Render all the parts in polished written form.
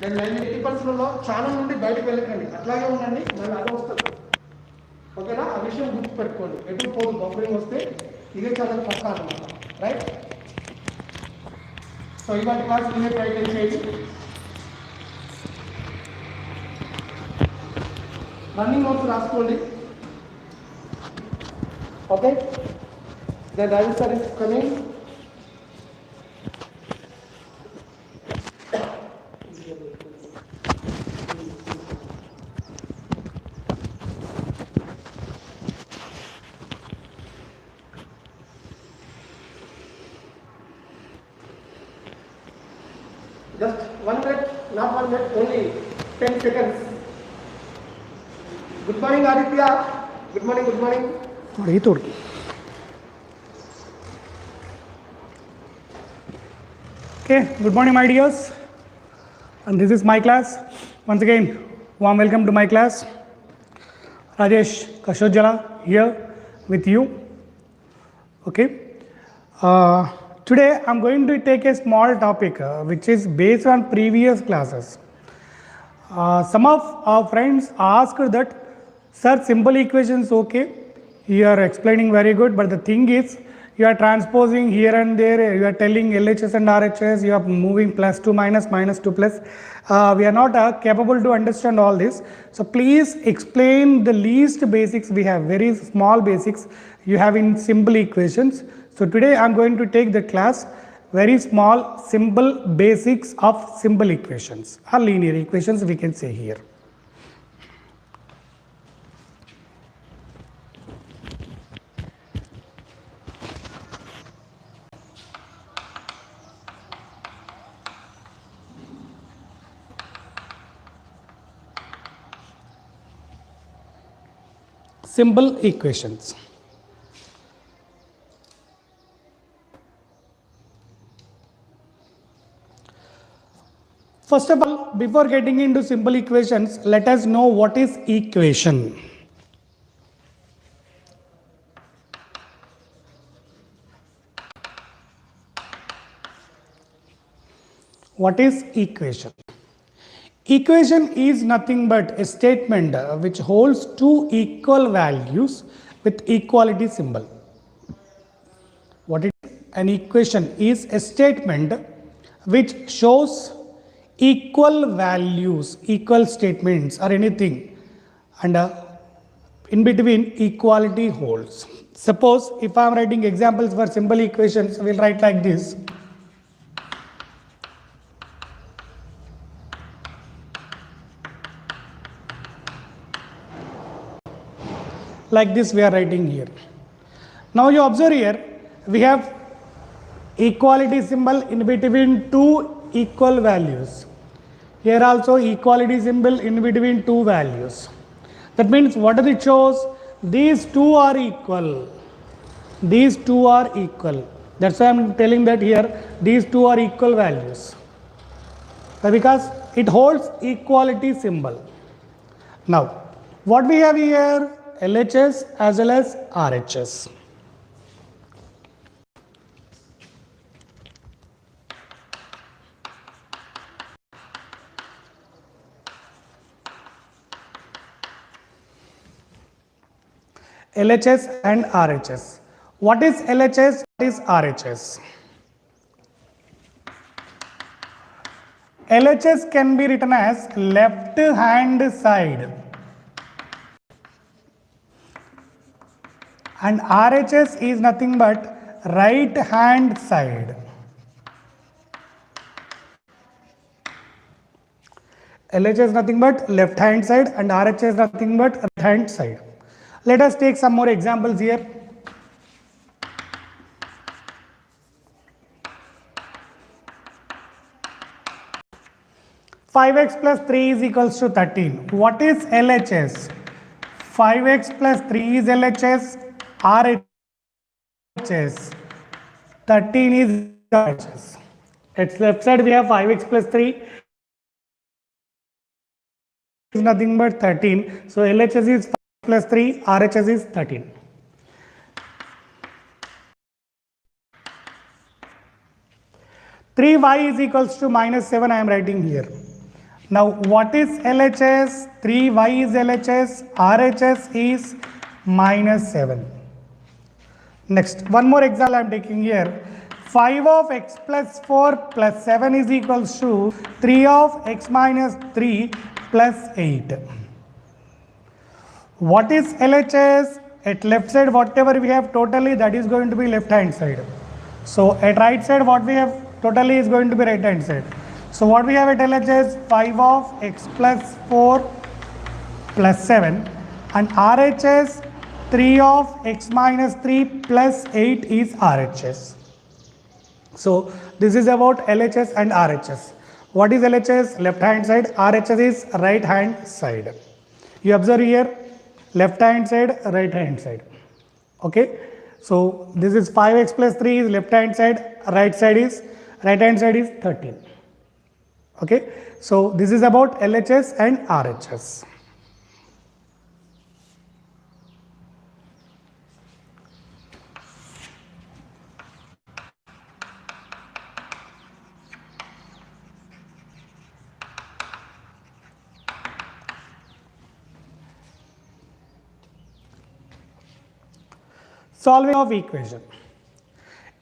నేను 80% ఛానల్ నుండి బయటకు వెళ్ళకండి, అట్లాగే ఉండండి, మళ్ళీ అదే వస్తుంది. ఓకేనా? ఆ విషయం గుర్తుపెట్టుకోండి. ఎటు పోదు, బఫరింగ్ వస్తే ఇదే ఛానల్ పక్కా అనమాట. రైట్? సో ఇవాటి క్లాస్ మీరే ప్రయత్నం చేయండి. రన్నింగ్ నోట్స్ రాసుకోండి. Okay, the driving sir is coming. Just 1 minute, not 1 minute, only 10 seconds. Good morning, Aditya. Good morning, good morning. Okay, good morning, my dears. And this is my class. Once again, warm welcome to my class. Rajesh Kashojala here with you. Okay. Today I'm going to take a small topic which is based on previous classes. Some of our friends asked that, sir, simple equations okay, you are explaining very good, but the thing is you are transposing here and there, you are telling LHS and RHS, you are moving plus to minus, minus to plus. We are not capable to understand all this. So please explain the least basics. We have very small basics you have in simple equations. So today I am going to take the class very small simple basics of simple equations or linear equations, we can say here. Simple equations. First of all, before getting into simple equations, let us know what is equation. What is equation? Equation is nothing but a statement which holds two equal values with equality symbol. What is an equation? Is a statement which shows equal values, equal statements or anything, and in between equality holds. Suppose if I am writing examples for simple equations, we will write like this. Like this we are writing here. Now you observe here, we have equality symbol in between two equal values. Here also equality symbol in between two values. That means what does it shows? These two are equal. These two are equal. That's why I am telling that here these two are equal values. Because it holds equality symbol. Now what we have here? LHS as well as RHS. LHS and RHS. What is LHS? What is RHS? LHS can be written as left hand side and RHS is nothing but right hand side. LHS is nothing but left hand side and RHS is nothing but right hand side. Let us take some more examples here. (5x plus 3 is equals to 13). What is LHS? 5x plus 3 is LHS, RHS, 13 is RHS. At left side we have 5x plus 3 is nothing but 13. So LHS is 5 plus 3, RHS is 13. (3y is equals to minus 7) I am writing here. Now what is LHS? 3y is LHS, RHS is minus 7. Next, one more example I am taking here. 5 of x plus 4 plus 7 is equals to 3 of x minus 3 plus 8. What is LHS? At left side, whatever we have totally, that is going to be left hand side. So at right side, what we have totally is going to be right hand side. So what we have at LHS? 5 of x plus 4 plus 7, and RHS 3 of x minus 3 plus 8 is RHS. So this is about LHS and RHS. What is LHS? Left hand side. RHS is right hand side. You observe here, left hand side, right hand side. Okay. So this is 5x plus 3 is left hand side, right hand side is 13. Okay. So this is about LHS and RHS. Solving of equation.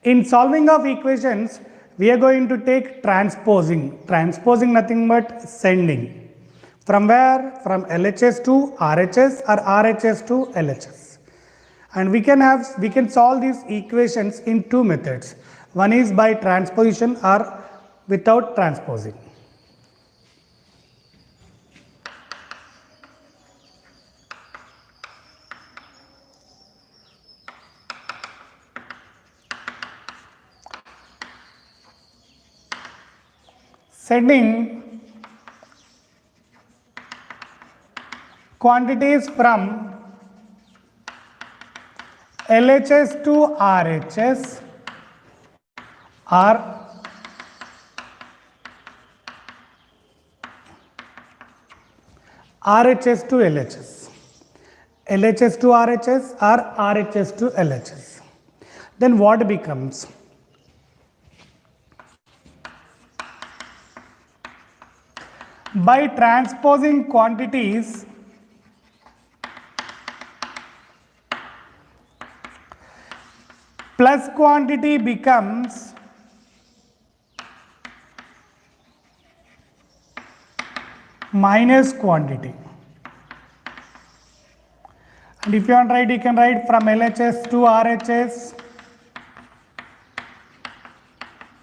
In solving of equations, we are going to take transposing. Transposing nothing but sending. From where? From LHS to RHS or RHS to LHS. And we can solve these equations in two methods. One is by transposition or without transposing. Sending quantities from LHS to RHS or RHS to LHS. LHS to RHS or RHS to LHS. Then what becomes? By transposing quantities, plus quantity becomes minus quantity. And if you want to write, you can write from LHS to RHS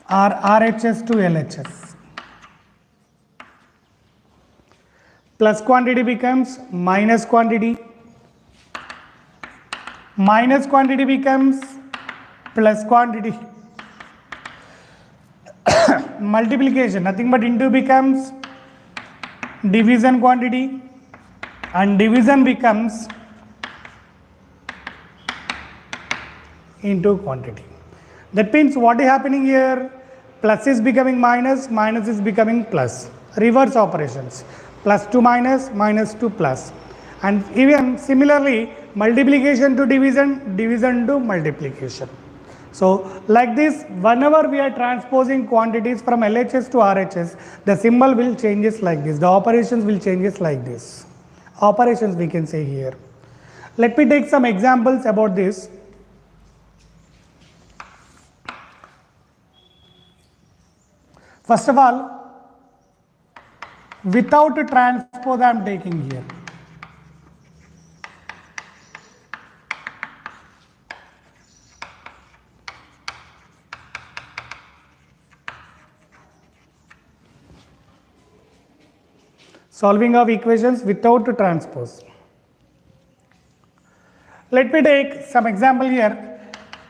or RHS to LHS. Plus quantity becomes minus quantity. Minus quantity becomes plus quantity. Multiplication, nothing but into becomes division quantity, and division becomes into quantity. That means what is happening here? Plus is becoming minus, minus is becoming plus. Reverse operations. Plus to minus, minus to plus. And even similarly, multiplication to division, division to multiplication. So like this, whenever we are transposing quantities from LHS to RHS, the symbol will changes like this. The operations will changes like this. Operations we can say here. Let me take some examples about this. First of all, without a transpose I am taking here. Solving of equations without a transpose. Let me take some example here.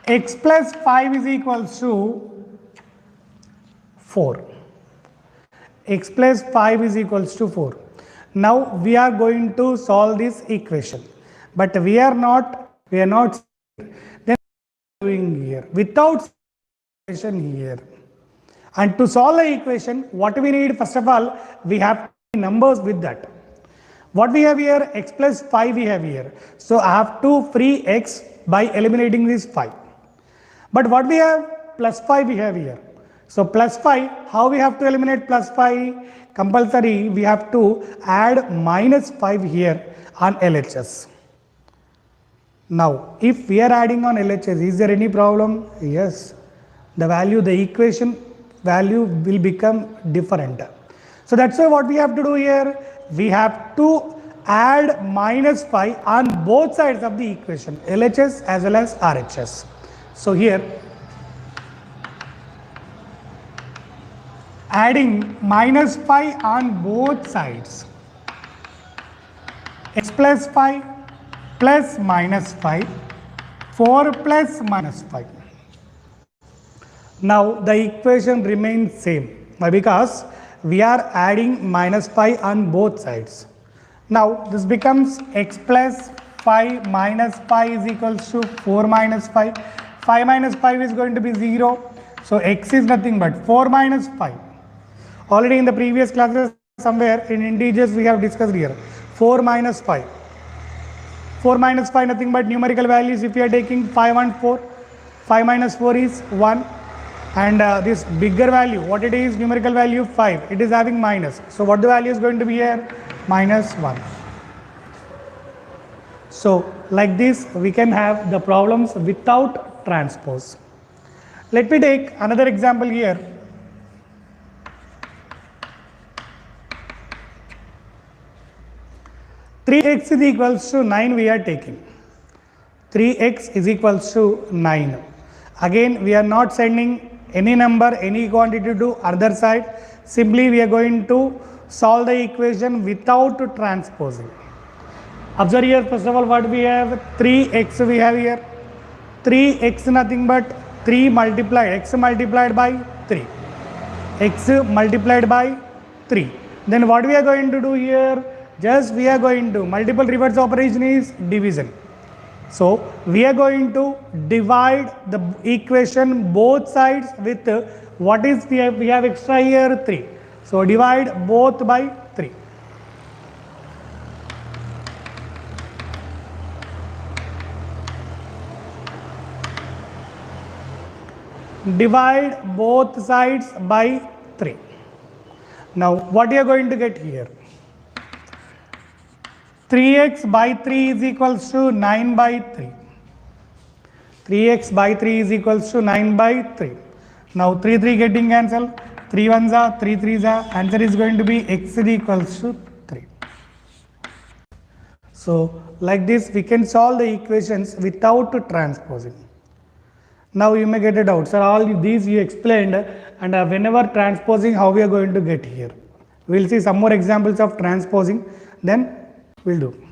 X plus 5 is equals to 4. X plus 5 is equals to 4. Now we are going to solve this equation, but we are not then doing here without equation here. And to solve the equation, what we need, first of all, we have numbers with that. What we have here, x plus 5 we have here. So I have to free x by eliminating this 5. But what we have, plus 5 we have here. So plus 5, how we have to eliminate plus 5? Compulsory, we have to add minus 5 here on LHS. Now, if we are adding on LHS, is there any problem? Yes, the equation value will become different. So that's why what we have to do here, we have to add minus 5 on both sides of the equation, LHS as well as RHS. So here, adding minus 5 on both sides, x plus 5 plus minus 5, 4 plus minus 5. Now the equation remains same. Why? Because we are adding minus 5 on both sides. Now this becomes x plus 5 minus 5 is equals to 4 minus 5. 5 minus 5 is going to be 0. So x is nothing but 4 minus 5. Already in the previous classes somewhere in integers we have discussed here. 4 minus 5. 4 minus 5 nothing but numerical values. If you are taking 5 and 4, 5 minus 4 is 1. And this bigger value, what it is, numerical value 5, it is having minus. So what the value is going to be here? Minus 1. So like this we can have the problems without transpose. Let me take another example here. 3x is equals to 9 we are taking. 3x is equals to 9. Again we are not sending any number, any quantity to other side. Simply we are going to solve the equation without transposing. Observe here, first of all, what we have? 3x we have here. 3x nothing but 3 multiplied, x multiplied by 3. X multiplied by 3. Then what we are going to do here? Just we are going to, multiple reverse operation is division. So we are going to divide the equation both sides with what is we have extra here 3. So divide both by 3. Divide both sides by 3. Now what you are going to get here? 3x by 3 is equals to 9 by 3. 3x by 3 is equals to 9 by 3. Now 3 getting cancelled. 3 1s are, 3 3s are. Answer is going to be x is equals to 3. So like this we can solve the equations without transposing. Now you may get a doubt, sir, all these you explained, and whenever transposing, how we are going to get here? We will see some more examples of transposing, then we will do.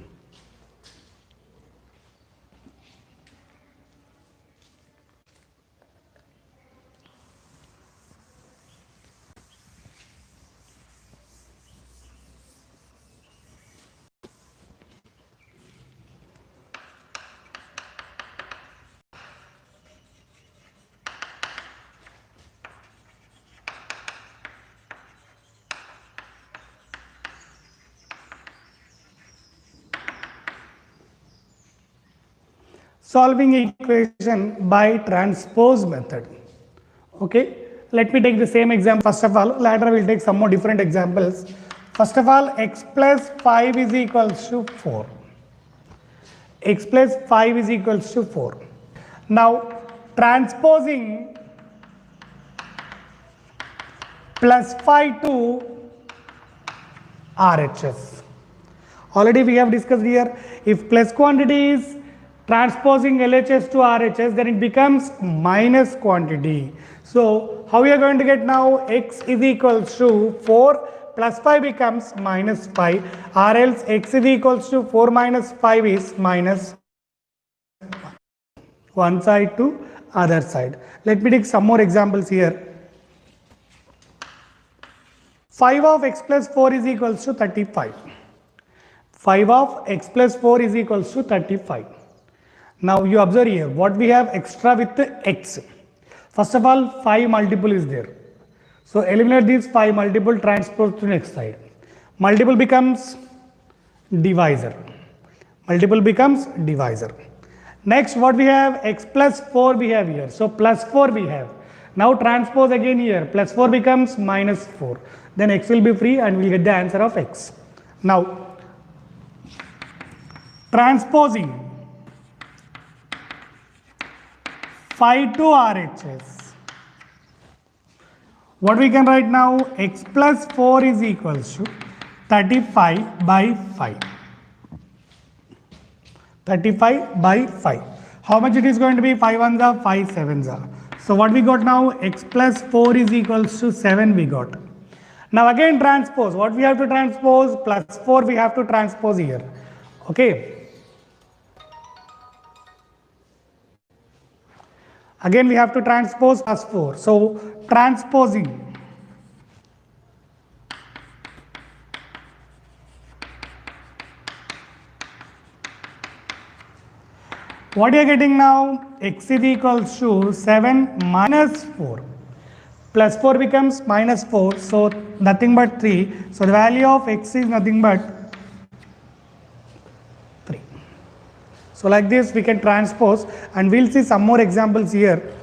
Solving equation by transpose method. Okay, let me take the same example first of all. Later we will take some more different examples. First of all, x plus 5 is equals to 4. X plus 5 is equals to 4. Now transposing plus 5 to RHS. Already we have discussed here, if plus quantity is transposing LHS to RHS, then it becomes minus quantity. So how we are going to get now? X is equals to 4 plus 5 becomes minus 5, or else x is equals to 4 minus 5 is minus 1. One side to other side. Let me take some more examples here. 5 of x plus 4 is equals to 35. 5 of x plus 4 is equals to 35. Now you observe here what we have extra with the x. First of all, 5 multiple is there. So eliminate these 5 multiple, transpose to next side. Multiple becomes divisor. Multiple becomes divisor. Next what we have? X plus 4 we have here. So plus 4 we have. Now transpose again here, plus 4 becomes minus 4. Then x will be free and we'll get the answer of x. Now, transposing phi to RHS. What we can write now? X plus 4 is equals to 35 by 5. 35 by 5. How much it is going to be? 5 ones are 5 sevens are. So what we got now? X plus 4 is equals to 7 we got. Now again transpose. What we have to transpose? Plus 4 we have to transpose here. Okay. Again we have to transpose plus 4. So transposing. What you are getting now? X is equals to 7 minus 4. Plus 4 becomes minus 4. So nothing but 3. So the value of x is nothing but 3. So like this we can transpose, and we'll see some more examples here.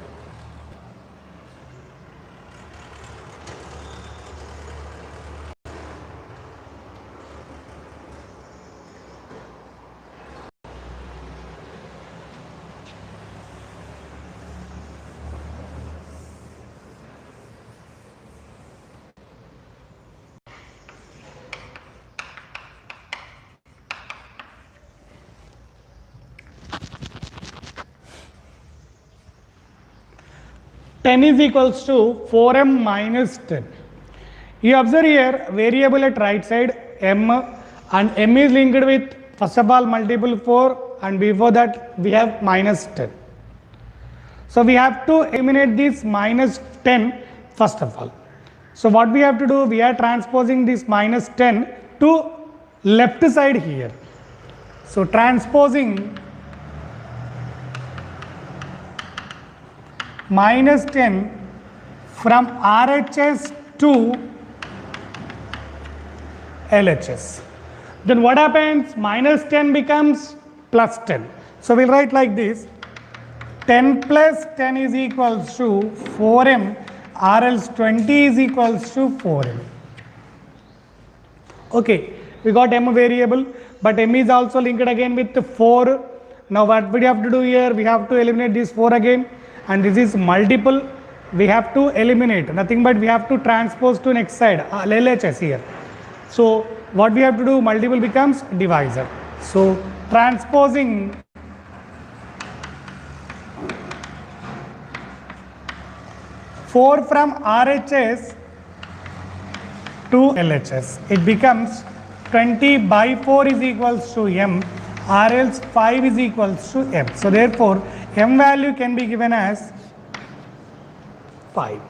Ten is equals to 4m minus 10. You observe here variable at right side m, and m is linked with first of all multiple 4, and before that we have minus 10. So we have to eliminate this minus 10 first of all. So what we have to do? We are transposing this minus 10 to left side here. So transposing minus 10 from RHS to LHS. Then what happens? Minus 10 becomes plus 10. So we'll write like this: 10 plus 10 is equals to 4m, or else 20 is equals to 4m. Okay, we got m variable, but m is also linked again with 4. Now what we have to do here? We have to eliminate this 4 again. And this is multiple, we have to eliminate, nothing but we have to transpose to next side, LHS here. So what we have to do? Multiple becomes divisor. So transposing four from RHS to LHS, it becomes 20 by 4 is equals to m, or else 5 is equals to m. So therefore m value can be given as 5.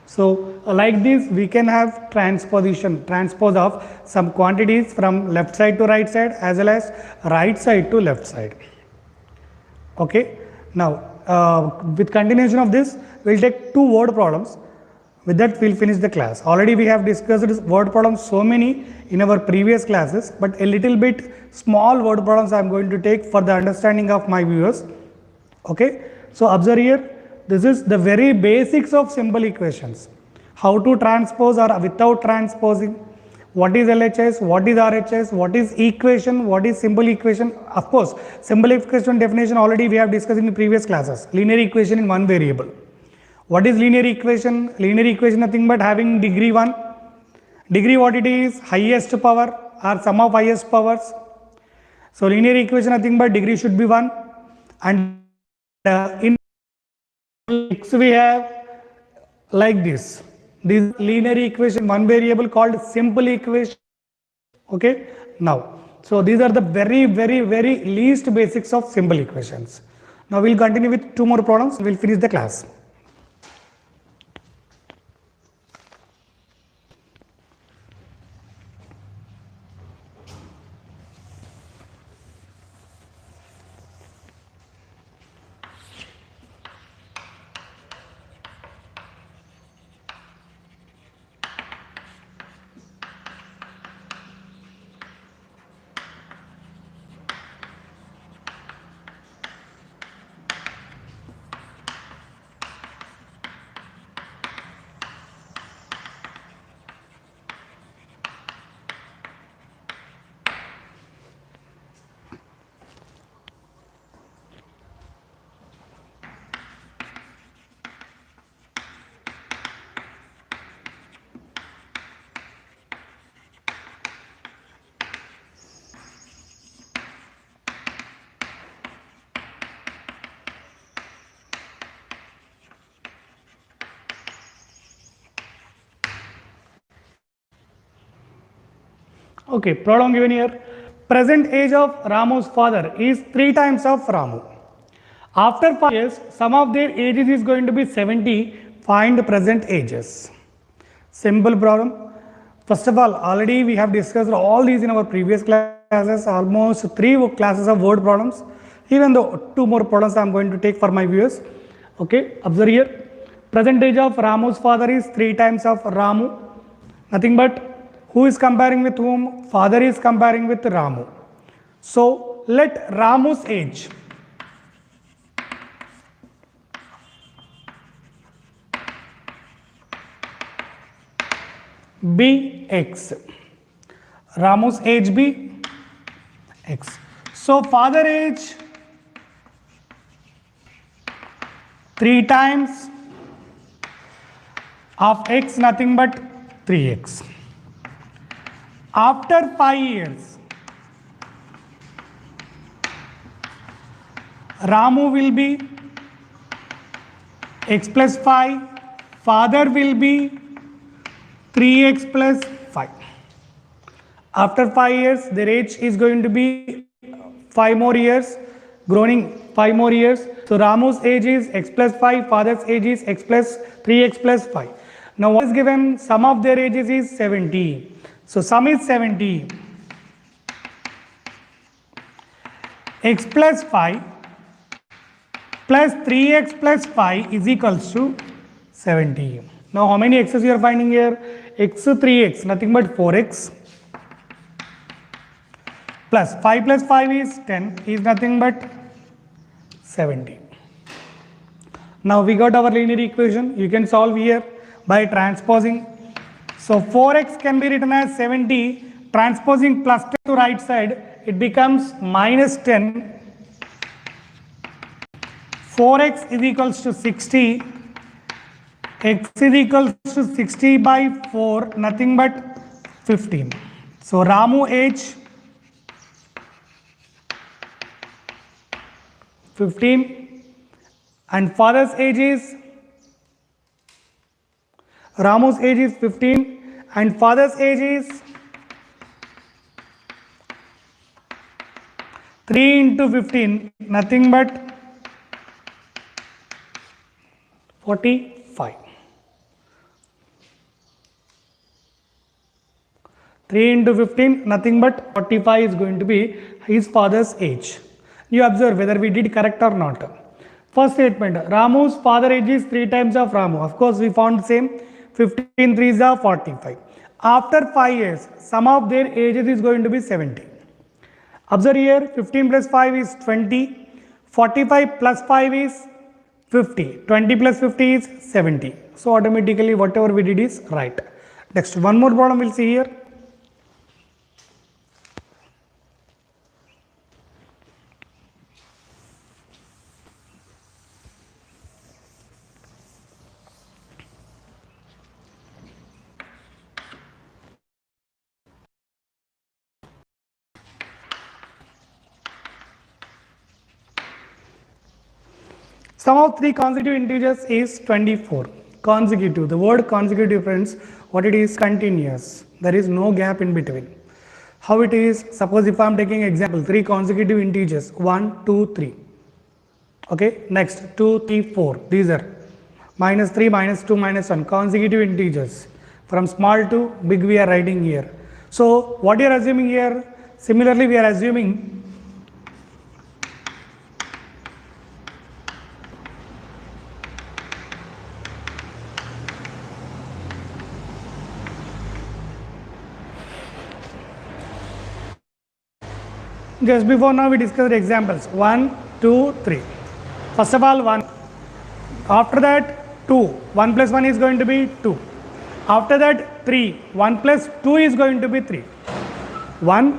So like this we can have transpose of some quantities from left side to right side as well as right side to left side. Okay. Now with continuation of this we will take 2 word problems. With that we will finish the class. Already we have discussed word problems so many in our previous classes, but a little bit small word problems I am going to take for the understanding of my viewers. Okay. So observe here, this is the very basics of simple equations. How to transpose or without transposing, what is LHS, what is RHS, what is equation, what is simple equation. Of course, simple equation definition already we have discussed in the previous classes. Linear equation in one variable. What is linear equation? Linear equation nothing but having degree 1. Degree what it is? Highest power or sum of highest powers. So linear equation nothing but degree should be 1. And in x we have like this. This linear equation, one variable called simple equation. Okay. Now, so these are the very least basics of simple equations. Now we will continue with 2 more problems. We will finish the class. Okay, problem given here. Present age of Ramu's father is 3 times of Ramu. After 5 years, sum of their ages is going to be 70. Find present ages. Simple problem. First of all, already we have discussed all these in our previous classes, almost 3 classes of word problems. Even though 2 more problems I am going to take for my viewers. Okay, observe here. Present age of Ramu's father is 3 times of Ramu. Nothing but who is comparing with whom? Father is comparing with Ramu. So let Ramu's age be x. Ramu's age be x. So father age 3 times of x, nothing but 3x. After 5 years, Ramu will be x plus 5, father will be 3x plus 5. After 5 years, their age is going to be 5 more years, growing 5 more years. So Ramu's age is x plus 5, father's age is x plus 3x plus 5. Now what is given? Sum of their ages is 70. So sum is 70. X plus 5 plus 3x plus 5 is equals to 70. Now how many x's you are finding here? X 3x, nothing but 4x, plus 5 plus 5 is 10, is nothing but 70. Now we got our linear equation. You can solve here by transposing. So 4x can be written as 70, transposing plus 10 to right side, it becomes minus 10. 4x is equals to 60, x is equals to 60 by 4, nothing but 15. So Ramu age 15 and father's age is, Ramu's age is 15 and father's age is 3 into 15, nothing but 45. 3 into 15, nothing but 45 is going to be his father's age. You observe whether we did correct or not. First statement, Ramu's father age is 3 times of Ramu. Of course, we found same. 15 3s are 45. After 5 years, sum of their ages is going to be 70. Observe here, 15 plus 5 is 20. 45 plus 5 is 50. 20 plus 50 is 70. So automatically whatever we did is right. Next, one more problem we'll see here. Sum of 3 consecutive integers is 24. Consecutive, the word consecutive, friends, what it is? Continuous. There is no gap in between. How it is? Suppose if I am taking example, 3 consecutive integers, 1, 2, 3. Okay, next 2, 3, 4. These are minus 3, minus 2, minus 1. Consecutive integers. From small to big we are writing here. So what you are assuming here? Similarly, we are assuming just before now we discussed examples 1, 2, 3. First of all 1. After that 2. 1 plus 1 is going to be 2. After that 3. 1 plus 2 is going to be 3. 1,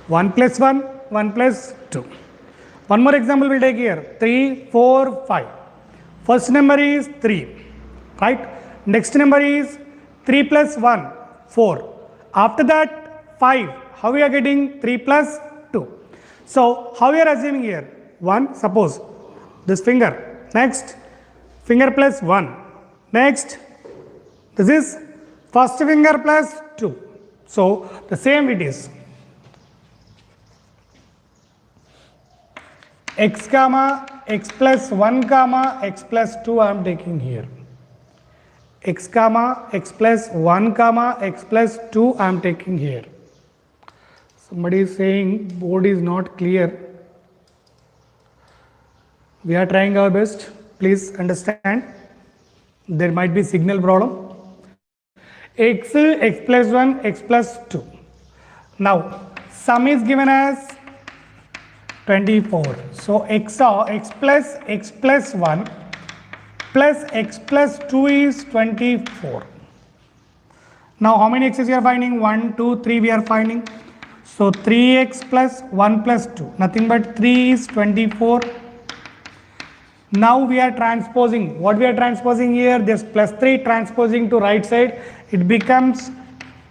1 plus 1, 1 plus 2. One more example we'll take here. 3, 4, 5. First number is 3. Right? Next number is 3 plus 1, 4. After that 5. How we are getting 3 plus 2. So how we are assuming here? 1, suppose this finger. Next finger plus 1. Next this is first finger plus 2. So the same it is. X comma x plus 1 comma x plus 2 I am taking here. X comma x plus 1 comma x plus 2 I am taking here. Somebody is saying board is not clear. We are trying our best. Please understand. There might be signal problem. X plus 1 x plus 2. Now sum is given as 24. So x plus 1 plus x plus 2 is 24. Now how many x's you are finding? 1, 2, 3 we are finding. So 3x plus 1 plus 2, nothing but 3 is 24. Now we are transposing. What we are transposing here? This plus 3 transposing to right side. It becomes,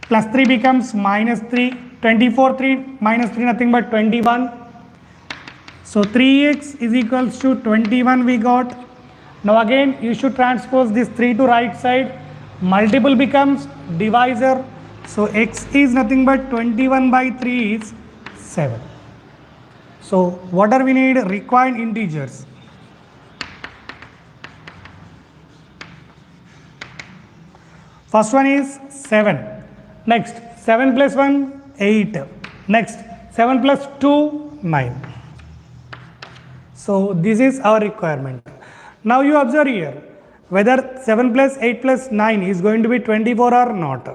plus 3 becomes minus 3. 24, 3 minus 3, nothing but 21. So 3x is equals to 21 we got. Now again you should transpose this 3 to right side. Multiple becomes divisor. So x is nothing but 21 by 3 is 7. So what are we need? Required integers. First one is 7. Next 7 plus 1 8. Next 7 plus 2 9. So this is our requirement. Now you observe here whether 7 plus 8 plus 9 is going to be 24 or not.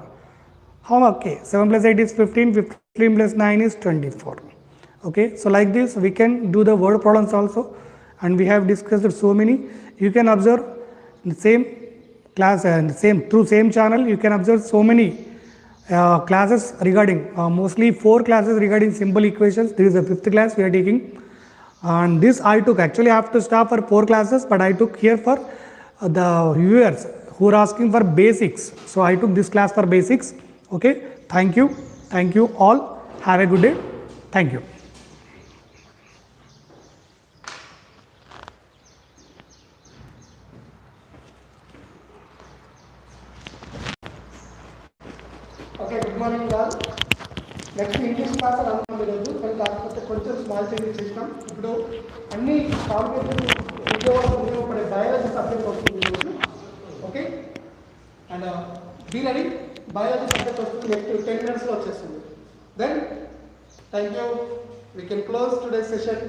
How? Okay, 7 plus 8 is 15, 15 plus 9 is 24. Okay, so like this we can do the word problems also, and we have discussed so many. You can observe in the same class and through same channel you can observe so many classes regarding mostly 4 classes regarding simple equations. This is the 5th class we are taking, and this I took, actually I have to stop for 4 classes, but I took here for the viewers who are asking for basics. So I took this class for basics. Okay, thank you all, have a good day, thank you. Okay, good morning all. Next English class అనుకున్నాం ఈరోజు, కానీ కాకపోతే కొంచెం small changes చేసినాం. ఇప్పుడు అన్ని competitive ఉపయోగపడే biology subject వస్తుంది ఈరోజు. Okay, and be ready. Biology subject వస్తుంది నెక్స్ట్ 10 minutes వచ్చేస్తుంది. Then thank you, we can close today session.